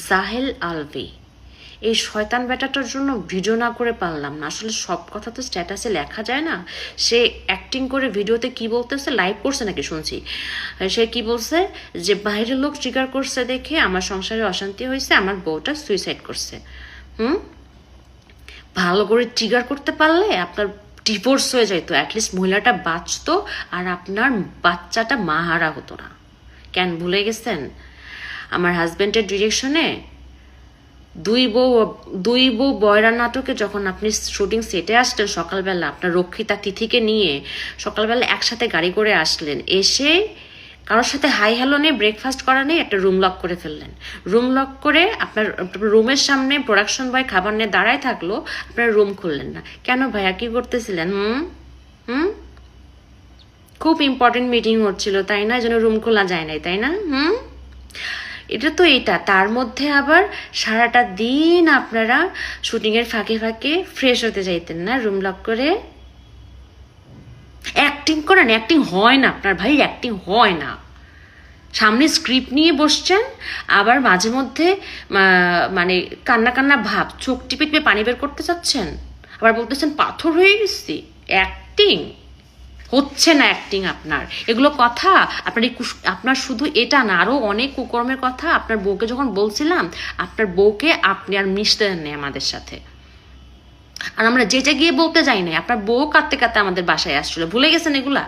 জাহেল আলভি, এই শয়তান বেটাটার জন্য ভিডিও না করে পারলাম না। আসলে সব কথা তো স্ট্যাটাসে লেখা যায় না। সে অ্যাক্টিং করে ভিডিওতে কি বলতেছে, লাইভ করছে নাকি শুনছি, সে কি বলছে যে বাইরের লোক ট্রিগার করছে দেখে আমার সংসারে অশান্তি হয়েছে, আমার বউটা সুইসাইড করছে। ভালো করে ট্রিগার করতে পারলে আপনার ডিভোর্স হয়ে যেত, অ্যাটলিস্ট মহিলাটা বাঁচতো আর আপনার বাচ্চাটা মাহারা হতো না। কেন ভুলে গেছেন? আমার হাজব্যান্ডের ডিরেকশনে দুই বউ বয়রা নাটকে যখন আপনি শুটিং সেটে আসলেন সকালবেলা, আপনার রক্ষিতা তিথিকে নিয়ে সকালবেলা একসাথে গাড়ি করে আসলেন, এসে কারোর সাথে হাই হ্যালো নেই, ব্রেকফাস্ট করা নেই, একটা রুম লক করে ফেললেন। রুম লক করে আপনার রুমের সামনে প্রোডাকশন বয় খাবার নিয়ে দাঁড়ায় থাকলো, আপনার রুম খুললেন না কেন ভাইয়া? কি করতেছিলেন? খুব ইম্পর্টেন্ট মিটিং হচ্ছিল তাই না, যেন রুম খোলা যায় নাই তাই না? এটা তো এটা, তার মধ্যে আবার সারাটা দিন আপনারা শুটিংয়ের ফাঁকে ফাঁকে ফ্রেশ হতে যাইতেন না রুম লক করে? অ্যাক্টিং করেন, অ্যাক্টিং হয় না আপনার ভাই, অ্যাক্টিং হয় না। সামনে স্ক্রিপ্ট নিয়ে বসছেন, আবার মাঝে মধ্যে মানে কান্না কান্না ভাব, চোখ টিপে টিপে পানি বের করতে চাচ্ছেন, আবার বলতেছেন পাথর হয়ে গেছি। অ্যাক্টিং হচ্ছে না, অ্যাক্টিং আপনার। এগুলো কথা আপনার শুধু এটা না, আরও অনেক কুকর্মের কথা আপনার বউকে যখন বলছিলাম, আপনার বউকে আপনি আর মিশতে দেন নাই আমাদের সাথে। আর আমরা যেটা গিয়ে বলতে যাই নাই, আপনার বউ কাঁদতে কাঁদতে আমাদের বাসায় আসছিল। ভুলে গেছেন এগুলা?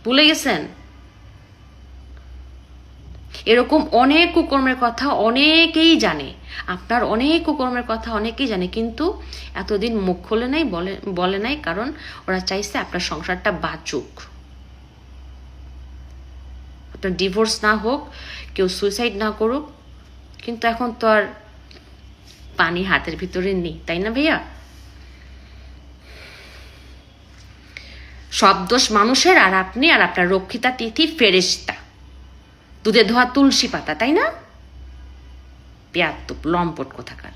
ভুলে গেছেন? এরকম অনেক কুকর্মের কথা অনেকেই জানে, আপনার অনেক কুকর্মের কথা অনেকেই জানে, কিন্তু এতদিন মুখ খোলে নাই, বলে নাই, কারণ ওরা চাইছে আপনার সংসারটা বাঁচুক, আপনার ডিভোর্স না হোক, কেউ সুইসাইড না করুক। কিন্তু এখন তো আর পানি হাতের ভিতরে নেই, তাই না ভাইয়া? সব দোষ মানুষের, আর আপনি আর আপনার রক্ষিতা তিথি ফেরেশতা, দুধে ধোয়া তুলসী পাতা, তাই না? পেয়াত্তুপ লম্পট কোথাকার।